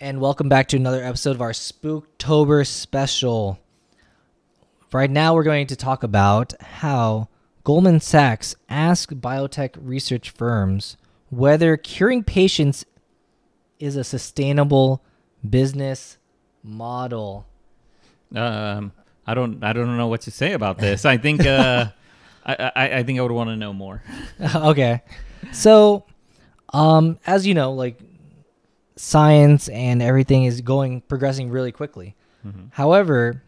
and welcome back to another episode of our Spooktober special. Right now, we're going to talk about how Goldman Sachs asked biotech research firms whether curing patients is a sustainable business model. I don't know what to say about this. I think I think I would want to know more. Okay, so as you know, like science and everything is progressing really quickly. Mm-hmm. However,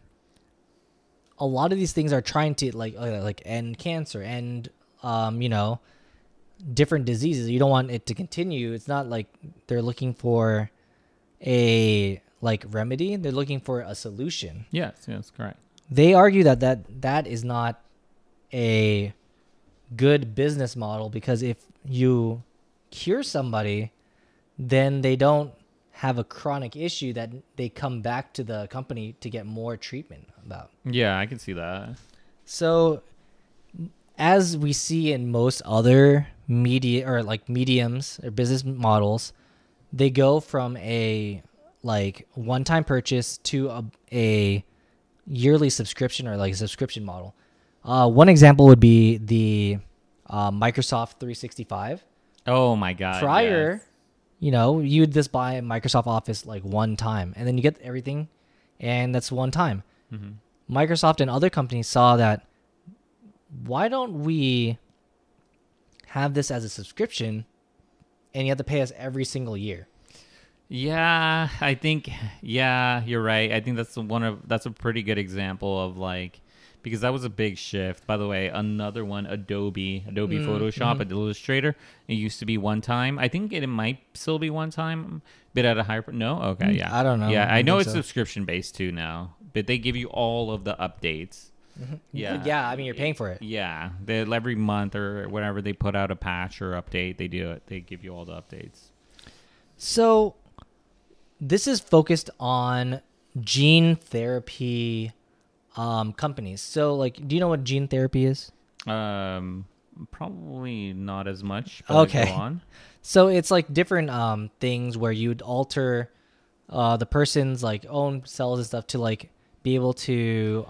a lot of these things are trying to like end cancer and different diseases. You don't want it to continue. It's not like they're looking for a remedy. They're looking for a solution. Yes, correct. They argue that is not a good business model, because if you cure somebody, then they don't have a chronic issue that they come back to the company to get more treatment about. Yeah, I can see that. So, as we see in most other media or mediums or business models, they go from a one-time purchase to a yearly subscription or a subscription model. One example would be the Microsoft 365. Oh my God! Prior, yes. You'd just buy Microsoft Office one time, and then you get everything, and that's one time. Mm-hmm. Microsoft and other companies saw that, why don't we have this as a subscription, and you have to pay us every single year? Yeah, I think you're right. I think that's a pretty good example of because that was a big shift. By the way, another one, Adobe Photoshop, Adobe Illustrator. It used to be one time. I think it might still be one time, but at a higher. No, okay, yeah. I don't know. Yeah, I know it's so. subscription based too now, but they give you all of the updates. Mm-hmm. Yeah, yeah. I mean, you're paying for it. Yeah, every month or whatever they put out a patch or update, they do it. They give you all the updates. So, this is focused on gene therapy companies. So, do you know what gene therapy is? Probably not as much. But okay. Go on. So it's different things where you'd alter the person's own cells and stuff to be able to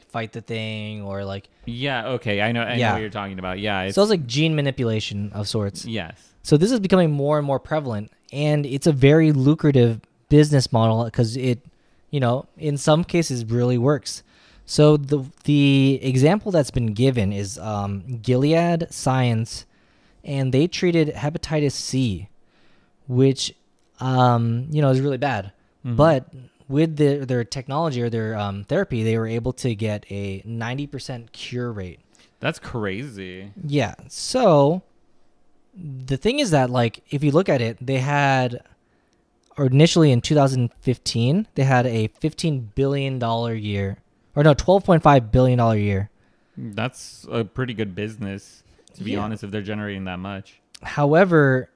fight the thing or Yeah. Okay. I know what you're talking about. Yeah. So it's gene manipulation of sorts. Yes. So this is becoming more and more prevalent, and it's a very lucrative business model because it, in some cases really works. So the example that's been given is Gilead Science, and they treated hepatitis C, which is really bad. Mm-hmm. But with their technology or their therapy, they were able to get a 90% cure rate. That's crazy. Yeah. So the thing is that if you look at it, they had, or initially in 2015, they had a $15 billion year, or no, $12.5 billion year. That's a pretty good business, to be honest, if they're generating that much. However,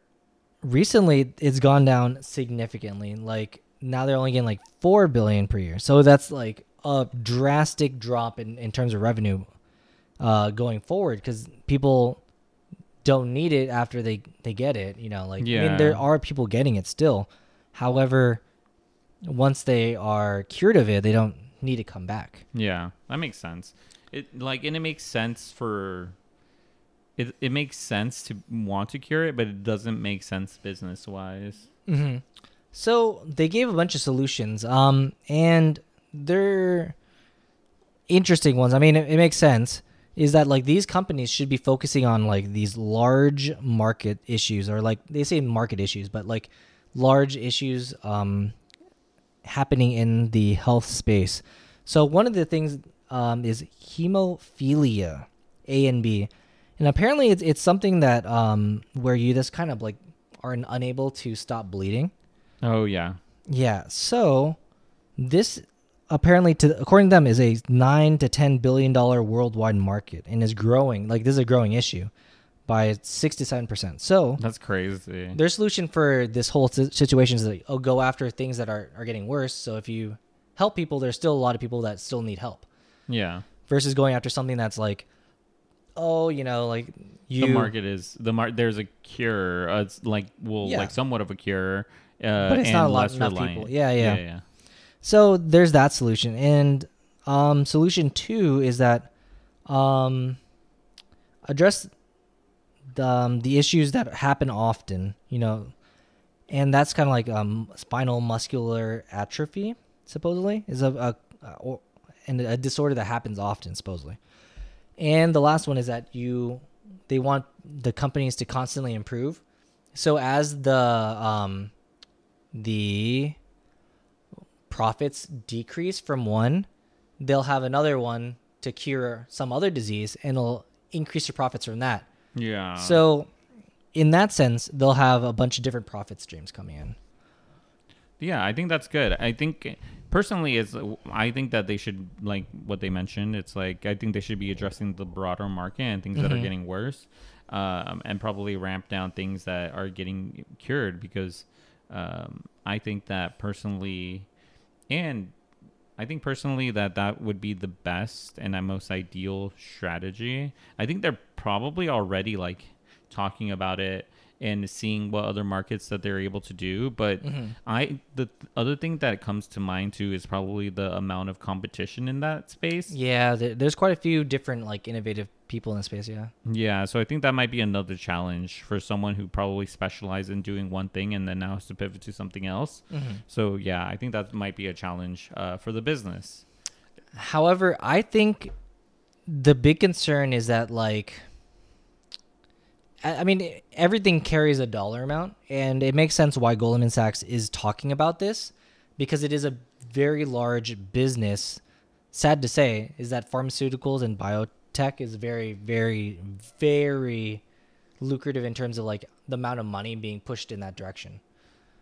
recently it's gone down significantly. Now they're only getting $4 billion per year. So that's a drastic drop in terms of revenue going forward, because people don't need it after they get it. I mean, there are people getting it still. However, once they are cured of it, they don't need to come back. Yeah, that makes sense. It makes sense it makes sense to want to cure it, but it doesn't make sense business wise. Mm-hmm. So they gave a bunch of solutions, and they're interesting ones. I mean, it makes sense. Is that these companies should be focusing on these large market issues, or they say market issues, but large issues happening in the health space. So one of the things is hemophilia A and B, and apparently it's something that where you just kind of are unable to stop bleeding. Oh yeah. Yeah. So this, apparently, according to them, is a $9 to $10 billion worldwide market, and is growing. This is a growing issue by 6 to 7%. So that's crazy. Their solution for this whole situation is go after things that are getting worse. So if you help people, there's still a lot of people that still need help. Yeah. Versus going after something that's the market is there's a cure. It's somewhat of a cure. But it's and not a lot less enough reliant. people. Yeah, Yeah, yeah. yeah. So there's that solution, and solution 2 is that address the issues that happen often. And that's kind of like spinal muscular atrophy, supposedly, is and a disorder that happens often, supposedly. And the last one is that they want the companies to constantly improve. So as the profits decrease from one, they'll have another one to cure some other disease, and it'll increase your profits from that. Yeah. So in that sense, they'll have a bunch of different profit streams coming in. Yeah, I think that's good. I think personally, I think that they should, like what they mentioned. It's like I think they should be addressing the broader market and things that are getting worse, and probably ramp down things that are getting cured. Because I think that personally, that would be the best and the most ideal strategy. I think they're probably already like talking about it and seeing what other markets that they're able to do. But the other thing that comes to mind too is probably the amount of competition in that space. Yeah, there's quite a few different like innovative people in the space. Yeah. Yeah, so I think that might be another challenge for someone who probably specialized in doing one thing and then now has to pivot to something else. So yeah, I think that might be a challenge for the business. However, I think the big concern is that like, I mean, everything carries a dollar amount, and it makes sense why Goldman Sachs is talking about this, because it is a very large business. Sad to say is that pharmaceuticals and biotech is very, very, very lucrative in terms of like the amount of money being pushed in that direction.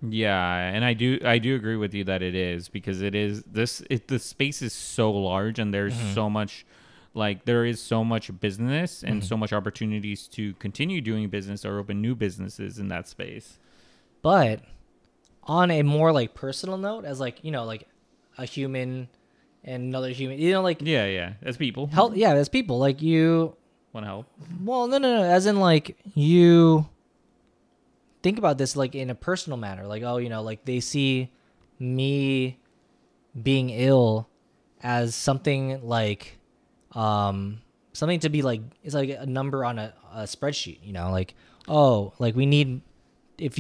Yeah, and I do agree with you that it is, because the space is so large and there's so much. Like there is so much business and so much opportunities to continue doing business or open new businesses in that space. But on a more like personal note, as like, like a human and another human, like Yeah, as people. help. Yeah, as people, like you Want to help? Well, no. As in like you think about this like in a personal manner, like, oh, like they see me being ill as something like something to be like, it's like a number on a spreadsheet, like, oh, like we need, if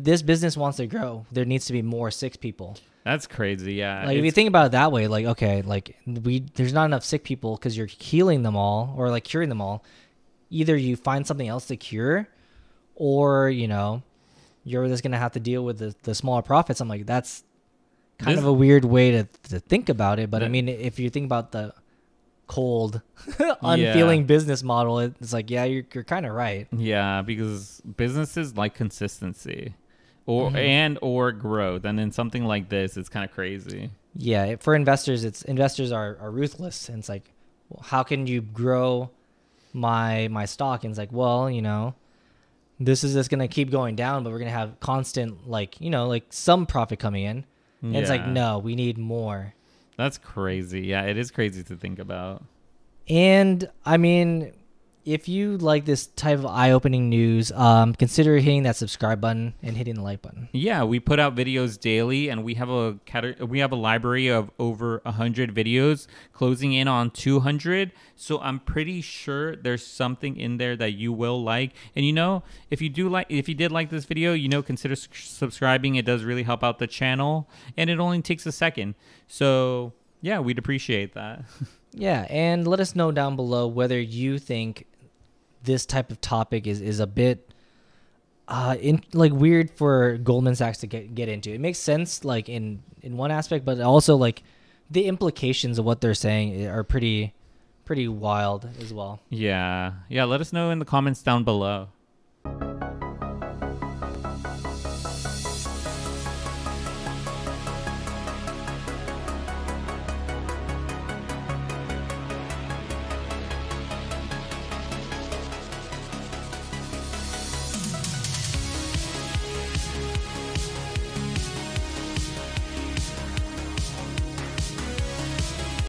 this business wants to grow, there needs to be more sick people. That's crazy. Yeah. Like if you think about it that way, like, okay, like there's not enough sick people because you're healing them all or like curing them all. Either you find something else to cure, or you're just gonna have to deal with the smaller profits. I'm like, that's kind of a weird way to think about it. But I mean, if you think about the cold, unfeeling business model, it's like, yeah, you're kind of right. Yeah, because businesses like consistency, or growth, and in something like this, it's kind of crazy. Yeah, for investors, investors are ruthless, and it's like, well, how can you grow my stock? And it's like, well, this is just gonna keep going down, but we're gonna have constant like some profit coming in. And it's like, no, we need more. That's crazy. Yeah, it is crazy to think about. And I mean, if you like this type of eye-opening news, consider hitting that subscribe button and hitting the like button. Yeah, we put out videos daily, and we have a library of over 100 videos, closing in on 200. So I'm pretty sure there's something in there that you will like. And if you did like this video, consider subscribing. It does really help out the channel, and it only takes a second. So yeah, we'd appreciate that. Yeah, and let us know down below whether you think this type of topic is a bit weird for Goldman Sachs to get into. It makes sense like in one aspect, but also like the implications of what they're saying are pretty wild as well. Yeah. Let us know in the comments down below.